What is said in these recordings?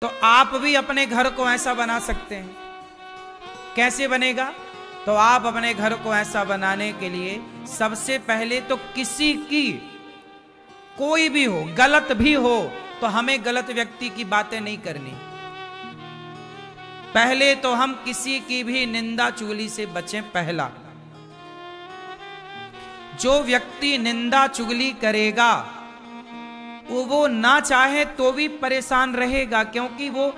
तो आप भी अपने घर को ऐसा बना सकते हैं। कैसे बनेगा? तो आप अपने घर को ऐसा बनाने के लिए सबसे पहले तो किसी की, कोई भी हो, गलत भी हो, तो हमें गलत व्यक्ति की बातें नहीं करनी। पहले तो हम किसी की भी निंदा चुगली से बचें। पहला, जो व्यक्ति निंदा चुगली करेगा वो ना चाहे तो भी परेशान रहेगा, क्योंकि वो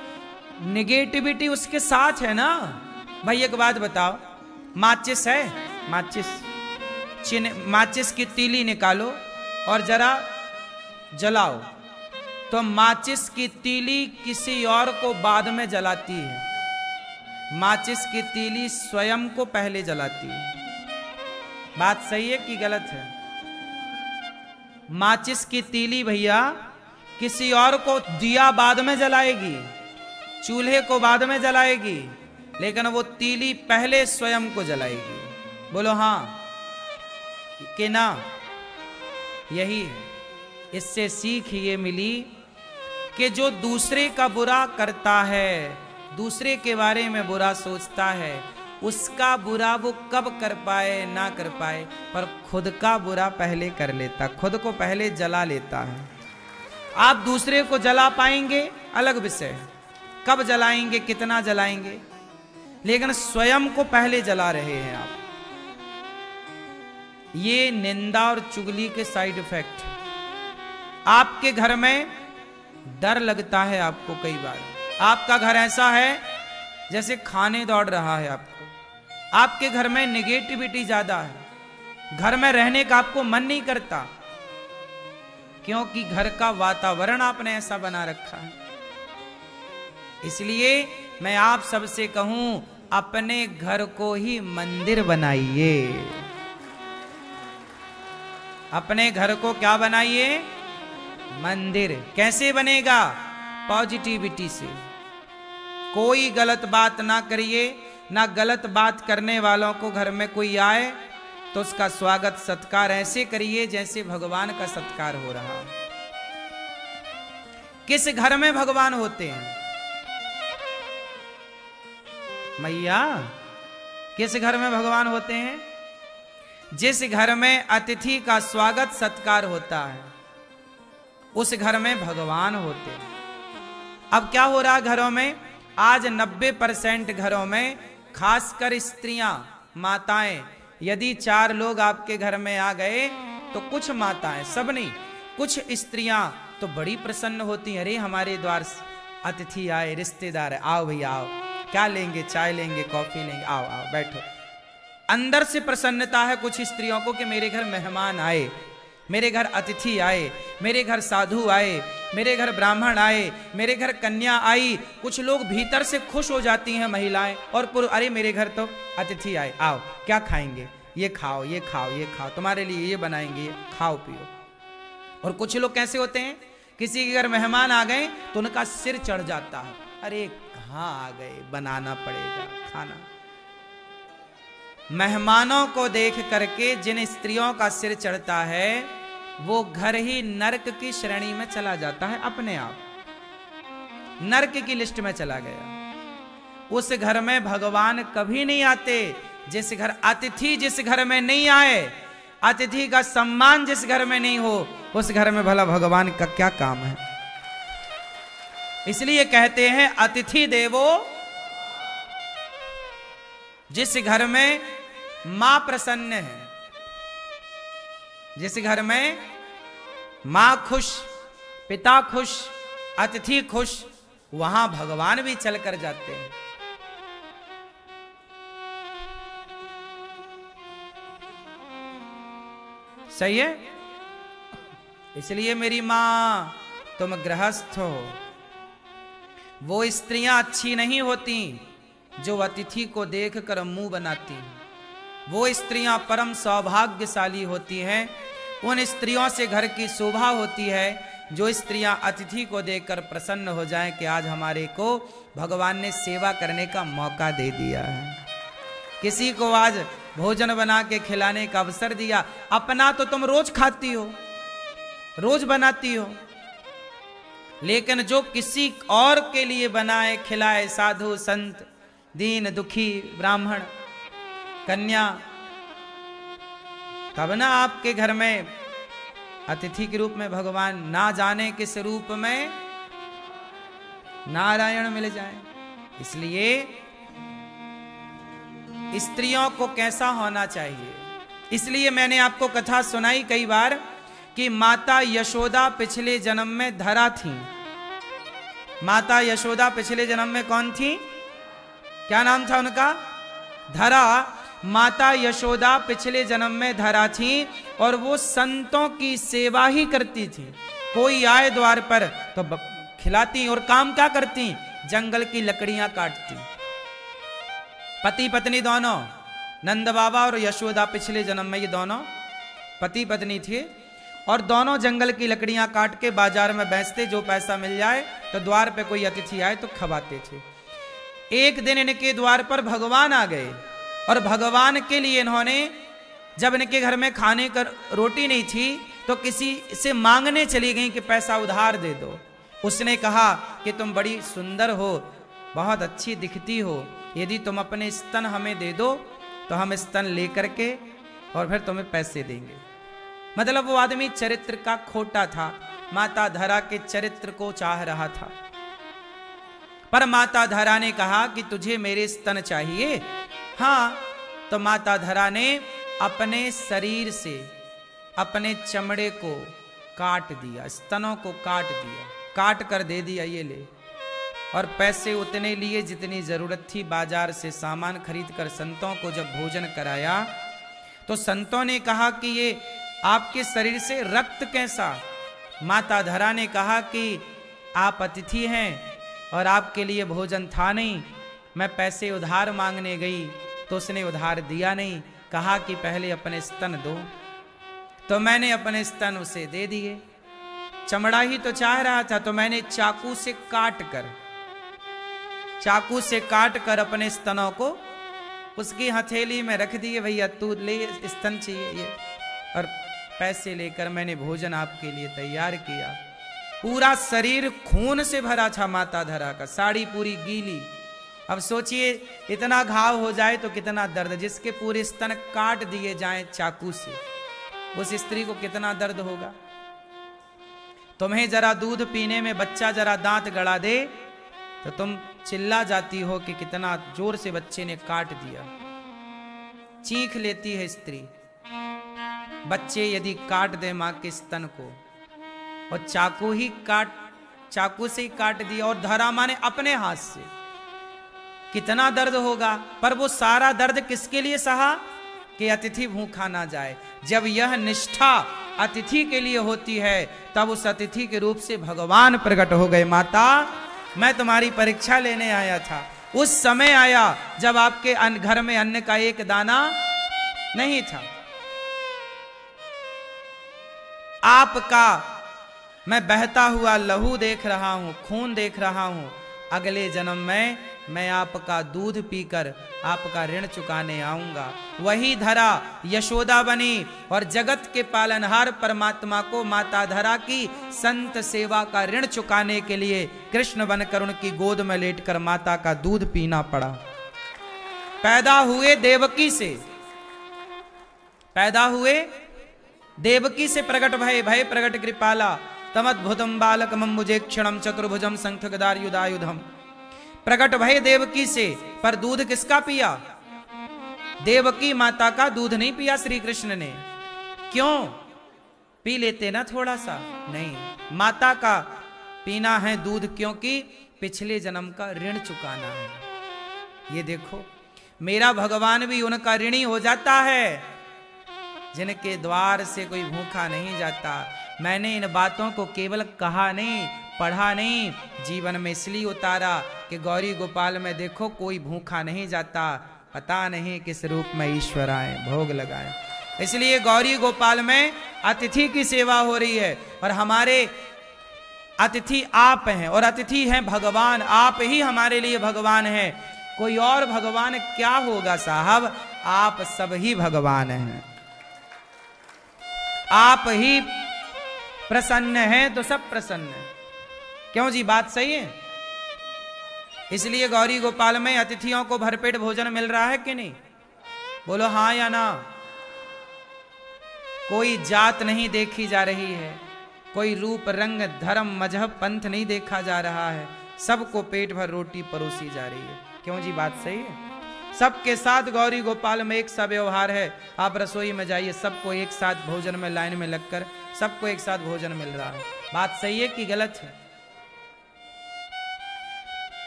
निगेटिविटी उसके साथ है ना। भाई एक बात बताओ, माचिस है, माचिस की तीली निकालो और जरा जलाओ, तो माचिस की तीली किसी और को बाद में जलाती है, माचिस की तीली स्वयं को पहले जलाती है। बात सही है कि गलत है? माचिस की तीली भैया किसी और को दिया बाद में जलाएगी, चूल्हे को बाद में जलाएगी, लेकिन वो तीली पहले स्वयं को जलाएगी। बोलो हाँ कि ना? यही है। इससे सीख ये मिली कि जो दूसरे का बुरा करता है, दूसरे के बारे में बुरा सोचता है, उसका बुरा वो कब कर पाए ना कर पाए, पर खुद का बुरा पहले कर लेता, खुद को पहले जला लेता है। आप दूसरे को जला पाएंगे अलग विषय है, कब जलाएंगे, कितना जलाएंगे, लेकिन स्वयं को पहले जला रहे हैं आप। ये निंदा और चुगली के साइड इफेक्ट। आपके घर में डर लगता है आपको, कई बार आपका घर ऐसा है जैसे खाने दौड़ रहा है आपको, आपके घर में नेगेटिविटी ज्यादा है, घर में रहने का आपको मन नहीं करता, क्योंकि घर का वातावरण आपने ऐसा बना रखा है। इसलिए मैं आप सबसे कहूं, अपने घर को ही मंदिर बनाइए। अपने घर को क्या बनाइए? मंदिर। कैसे बनेगा? पॉजिटिविटी से। कोई गलत बात ना करिए, ना गलत बात करने वालों को घर में कोई आए तो उसका स्वागत सत्कार ऐसे करिए जैसे भगवान का सत्कार हो रहा है। किस घर में भगवान होते हैं मैया? किस घर में भगवान होते हैं? जिस घर में अतिथि का स्वागत सत्कार होता है, उस घर में भगवान होते हैं। अब क्या हो रहा है घरों में? आज 90% घरों में, खासकर स्त्रियां, माताएं, यदि 4 लोग आपके घर में आ गए तो कुछ माताएं, सब नहीं, कुछ स्त्रियां तो बड़ी प्रसन्न होती हैं। अरे हमारे द्वार अतिथि आए, रिश्तेदार है, आओ भैया आओ, क्या लेंगे, चाय लेंगे, कॉफी लेंगे, आओ आओ बैठो। अंदर से प्रसन्नता है कुछ स्त्रियों को कि मेरे घर मेहमान आए, मेरे घर अतिथि आए, मेरे घर साधु आए, मेरे घर ब्राह्मण आए, मेरे घर कन्या आई। कुछ लोग भीतर से खुश हो जाती हैं महिलाएं और पुरुष, अरे मेरे घर तो अतिथि आए, आओ क्या खाएंगे, ये खाओ ये खाओ ये खाओ, तुम्हारे लिए ये बनाएंगे, ये खाओ पियो। और कुछ लोग कैसे होते हैं, किसी के घर मेहमान आ गए तो उनका सिर चढ़ जाता है, अरे कहाँ आ गए, बनाना पड़ेगा खाना। मेहमानों को देख करके जिन स्त्रियों का सिर चढ़ता है, वो घर ही नरक की श्रेणी में चला जाता है, अपने आप नरक की लिस्ट में चला गया। उस घर में भगवान कभी नहीं आते। जिस घर अतिथि, जिस घर में नहीं आए, अतिथि का सम्मान जिस घर में नहीं हो, उस घर में भला भगवान का क्या काम है? इसलिए कहते हैं अतिथि देवो। जिस घर में मां प्रसन्न है, जिस घर में मां खुश, पिता खुश, अतिथि खुश, वहां भगवान भी चलकर जाते हैं। सही है? इसलिए मेरी मां, तुम गृहस्थ हो। वो स्त्रियां अच्छी नहीं होती जो अतिथि को देखकर मुंह बनाती हैं। वो स्त्रियां परम सौभाग्यशाली होती हैं। उन स्त्रियों से घर की शोभा होती है जो स्त्रियां अतिथि को देखकर प्रसन्न हो जाएं कि आज हमारे को भगवान ने सेवा करने का मौका दे दिया है, किसी को आज भोजन बना के खिलाने का अवसर दिया। अपना तो तुम रोज खाती हो, रोज बनाती हो, लेकिन जो किसी और के लिए बनाए खिलाए, साधु संत, दीन दुखी, ब्राह्मण, कन्या, तब ना आपके घर में अतिथि के रूप में भगवान ना जाने किस रूप में नारायण मिल जाए। इसलिए स्त्रियों को कैसा होना चाहिए, इसलिए मैंने आपको कथा सुनाई कई बार कि माता यशोदा पिछले जन्म में धरा थी। माता यशोदा पिछले जन्म में कौन थी? क्या नाम था उनका? धरा। माता यशोदा पिछले जन्म में धरा थी और वो संतों की सेवा ही करती थी। कोई आए द्वार पर तो खिलाती, और काम क्या करती? जंगल की लकड़ियां काटती। पति पत्नी दोनों, नंद बाबा और यशोदा पिछले जन्म में ये दोनों पति पत्नी थे, और दोनों जंगल की लकड़ियां काट के बाजार में बेचते, जो पैसा मिल जाए तो द्वार पे कोई अतिथि आए तो खवाते थे। एक दिन इनके द्वार पर भगवान आ गए, और भगवान के लिए इन्होंने, जब इनके घर में खाने का रोटी नहीं थी तो किसी से मांगने चली गई कि पैसा उधार दे दो। उसने कहा कि तुम बड़ी सुंदर हो, बहुत अच्छी दिखती हो, यदि तुम अपने स्तन हमें दे दो तो हम स्तन लेकर के और फिर तुम्हें पैसे देंगे। मतलब वो आदमी चरित्र का खोटा था, माता धरा के चरित्र को चाह रहा था। पर माता धरा ने कहा कि तुझे मेरे स्तन चाहिए? हाँ। तो माता धरा ने अपने शरीर से अपने चमड़े को काट दिया, स्तनों को काट दिया, काट कर दे दिया, ये ले। और पैसे उतने लिए जितनी जरूरत थी, बाजार से सामान खरीद कर संतों को जब भोजन कराया तो संतों ने कहा कि ये आपके शरीर से रक्त कैसा? माता धरा ने कहा कि आप अतिथि हैं और आपके लिए भोजन था नहीं, मैं पैसे उधार मांगने गई तो उसने उधार दिया नहीं, कहा कि पहले अपने स्तन दो, तो मैंने अपने स्तन उसे दे दिए। चमड़ा ही तो चाह रहा था, तो मैंने चाकू से काट कर अपने स्तनों को उसकी हथेली में रख दिए। भैया तू ले, स्तन चाहिए ये, और पैसे लेकर मैंने भोजन आपके लिए तैयार किया। पूरा शरीर खून से भरा था माता धरा का, साड़ी पूरी गीली। अब सोचिए इतना घाव हो जाए तो कितना दर्द, जिसके पूरे स्तन काट दिए जाएं चाकू से, उस स्त्री को कितना दर्द होगा। तुम्हें जरा दूध पीने में बच्चा जरा दांत गड़ा दे तो तुम चिल्ला जाती हो कि कितना जोर से बच्चे ने काट दिया। चीख लेती है स्त्री। बच्चे यदि काट दे मां के स्तन को, और चाकू से ही काट दिया, और धरा मां ने अपने हाथ से, कितना दर्द होगा। पर वो सारा दर्द किसके लिए सहा? कि अतिथि भूखा ना जाए। जब यह निष्ठा अतिथि के लिए होती है तब उस अतिथि के रूप से भगवान प्रकट हो गए। माता, मैं तुम्हारी परीक्षा लेने आया था। उस समय आया जब आपके घर में अन्न का एक दाना नहीं था। आपका मैं बहता हुआ लहू देख रहा हूं, खून देख रहा हूं। अगले जन्म में मैं आपका दूध पीकर आपका ऋण चुकाने आऊंगा। वही धरा यशोदा बनी और जगत के पालनहार परमात्मा को माता धरा की संत सेवा का ऋण चुकाने के लिए कृष्ण बनकर उनकी गोद में लेटकर माता का दूध पीना पड़ा। पैदा हुए देवकी से, देवकी से प्रकट भय प्रकट कृपाला तमद्भुतम बालकमं मुजेक्षणं चतुर्भुजं शंखगदायुधायुधम। प्रकट भय देवकी से, पर दूध किसका पिया? देवकी माता का दूध नहीं पिया श्री कृष्ण ने। क्यों? पी लेते ना थोड़ा सा? नहीं, माता का पीना है दूध, क्योंकि पिछले जन्म का ऋण चुकाना है। ये देखो, मेरा भगवान भी उनका ऋणी हो जाता है जिनके द्वार से कोई भूखा नहीं जाता। मैंने इन बातों को केवल कहा नहीं, पढ़ा नहीं, जीवन में इसलिए उतारा कि गौरी गोपाल में देखो कोई भूखा नहीं जाता, पता नहीं किस रूप में ईश्वर आए, भोग लगाए। इसलिए गौरी गोपाल में अतिथि की सेवा हो रही है, और हमारे अतिथि आप हैं, और अतिथि हैं भगवान। आप ही हमारे लिए भगवान हैं, कोई और भगवान क्या होगा साहब? आप सब ही भगवान हैं। आप ही प्रसन्न हैं तो सब प्रसन्न हैं। क्यों जी, बात सही है? इसलिए गौरी गोपाल में अतिथियों को भरपेट भोजन मिल रहा है कि नहीं? बोलो हाँ या ना। कोई जात नहीं देखी जा रही है, कोई रूप रंग धर्म मजहब पंथ नहीं देखा जा रहा है, सबको पेट भर रोटी परोसी जा रही है। क्यों जी, बात सही है? सबके साथ गौरी गोपाल में एक सा व्यवहार है। आप रसोई में जाइए, सबको एक साथ भोजन में लाइन में लगकर सबको एक साथ भोजन मिल रहा है। बात सही है कि गलत है?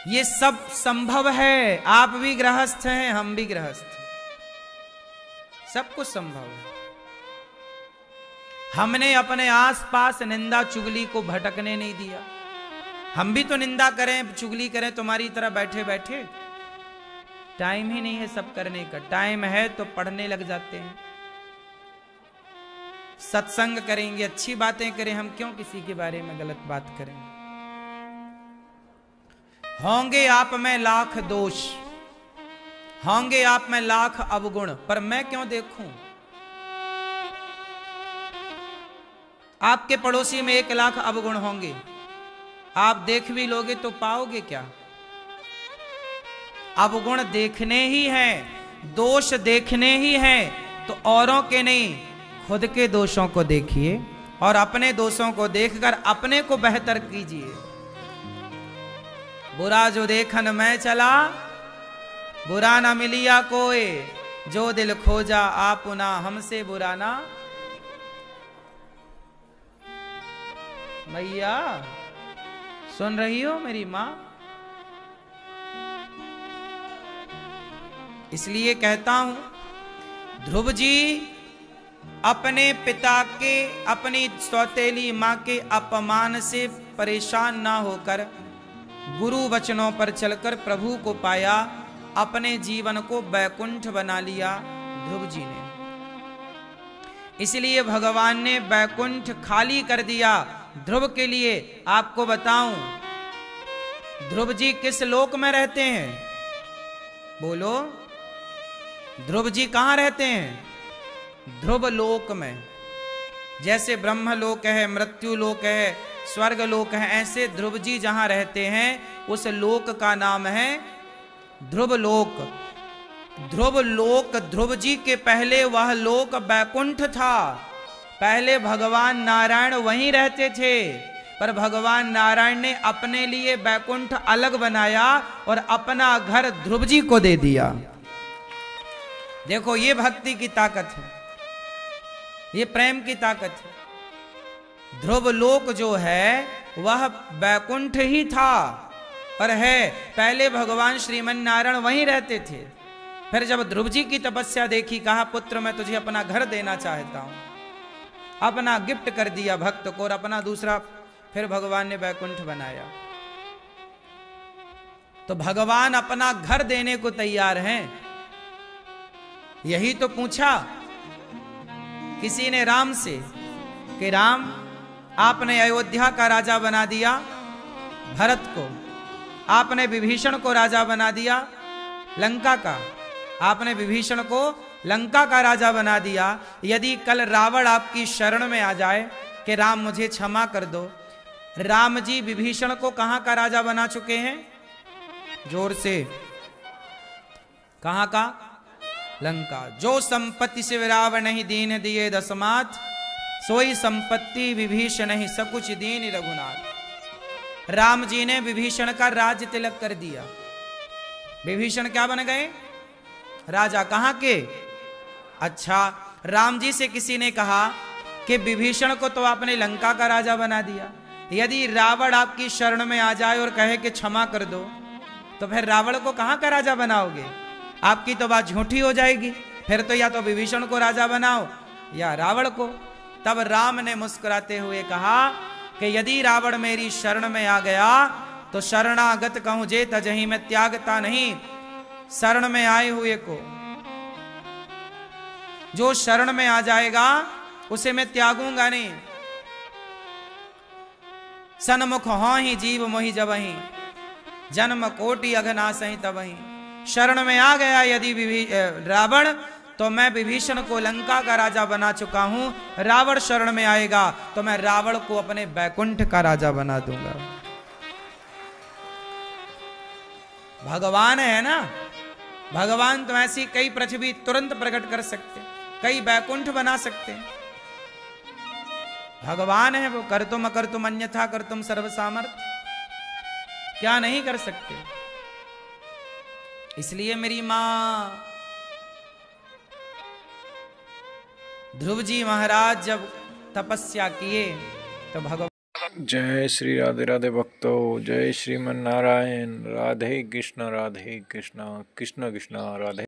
ये सब संभव है। आप भी गृहस्थ हैं, हम भी गृहस्थ हैं, सब कुछ संभव है। हमने अपने आसपास निंदा चुगली को भटकने नहीं दिया। हम भी तो निंदा करें चुगली करें तुम्हारी तरह बैठे बैठे? टाइम ही नहीं है सब करने का। टाइम है तो पढ़ने लग जाते हैं, सत्संग करेंगे, अच्छी बातें करें। हम क्यों किसी के बारे में गलत बात करें? होंगे आप में लाख दोष, होंगे आप में लाख अवगुण, पर मैं क्यों देखूं? आपके पड़ोसी में 1 लाख अवगुण होंगे, आप देख भी लोगे तो पाओगे क्या? अवगुण देखने ही हैं, दोष देखने ही हैं, तो औरों के नहीं, खुद के दोषों को देखिए और अपने दोषों को देखकर अपने को बेहतर कीजिए। बुरा जो देखन मैं चला, बुरा ना मिलिया कोई, जो दिल खोजा आपुना, हमसे बुरा ना। मैया सुन रही हो मेरी मां? इसलिए कहता हूं, ध्रुव जी अपने पिता के, अपनी सौतेली मां के अपमान से परेशान ना होकर गुरु वचनों पर चलकर प्रभु को पाया, अपने जीवन को बैकुंठ बना लिया ध्रुव जी ने। इसलिए भगवान ने बैकुंठ खाली कर दिया ध्रुव के लिए। आपको बताऊं, ध्रुव जी किस लोक में रहते हैं? बोलो, ध्रुव जी कहां रहते हैं? ध्रुव लोक में। जैसे ब्रह्म लोक है, मृत्यु लोक है, स्वर्ग लोक है, ऐसे ध्रुव जी जहां रहते हैं उस लोक का नाम है ध्रुव लोक। ध्रुव लोक, ध्रुव जी के पहले वह लोक बैकुंठ था। पहले भगवान नारायण वहीं रहते थे, पर भगवान नारायण ने अपने लिए बैकुंठ अलग बनाया और अपना घर ध्रुव जी को दे दिया। देखो, ये भक्ति की ताकत है, ये प्रेम की ताकत है। ध्रुव लोक जो है वह बैकुंठ ही था और है। पहले भगवान श्रीमन नारायण वहीं रहते थे। फिर जब ध्रुव जी की तपस्या देखी, कहा पुत्र मैं तुझे अपना घर देना चाहता हूं, अपना गिफ्ट कर दिया भक्त को, और अपना दूसरा फिर भगवान ने बैकुंठ बनाया। तो भगवान अपना घर देने को तैयार हैं। यही तो पूछा किसी ने राम से कि राम, आपने अयोध्या का राजा बना दिया भरत को, आपने विभीषण को राजा बना दिया लंका का, आपने विभीषण को लंका का राजा बना दिया। यदि कल रावण आपकी शरण में आ जाए कि राम मुझे क्षमा कर दो, राम जी विभीषण को कहां का राजा बना चुके हैं? जोर से, कहां का? लंका। जो संपत्ति से रावण नहीं दीन दिए दसमात, सोई संपत्ति विभीषण ही सकुच दीन रघुनाथ। राम जी ने विभीषण का राज तिलक कर दिया। विभीषण क्या बन गए? राजा। कहां के? अच्छा, राम जी से किसी ने कहा कि विभीषण को तो आपने लंका का राजा बना दिया, यदि रावण आपकी शरण में आ जाए और कहे कि क्षमा कर दो, तो फिर रावण को कहां का राजा बनाओगे? आपकी तो बात झूठी हो जाएगी। फिर तो या तो विभीषण को राजा बनाओ या रावण को। तब राम ने मुस्कुराते हुए कहा कि यदि रावण मेरी शरण में आ गया तो शरणागत कहूं जे तजही, मैं त्यागता नहीं शरण में आए हुए को। जो शरण में आ जाएगा उसे मैं त्यागूंगा नहीं। सन्मुख हो ही जीव मोहि जबहि, जन्म कोटि अघनासहि तबहि। शरण में आ गया यदि रावण, तो मैं विभीषण को लंका का राजा बना चुका हूं। रावण शरण में आएगा तो मैं रावण को अपने बैकुंठ का राजा बना दूंगा। भगवान है ना, भगवान तो ऐसी कई पृथ्वी तुरंत प्रकट कर सकते, कई बैकुंठ बना सकते। भगवान है वो, कर तुम अकर तुम अन्यथा कर तुम सर्व सामर्थ, क्या नहीं कर सकते। इसलिए मेरी मां ध्रुव जी महाराज जब तपस्या किए तो भगवान। जय श्री राधे राधे भक्तों, जय श्रीमन नारायण। राधे कृष्ण कृष्ण कृष्ण राधे।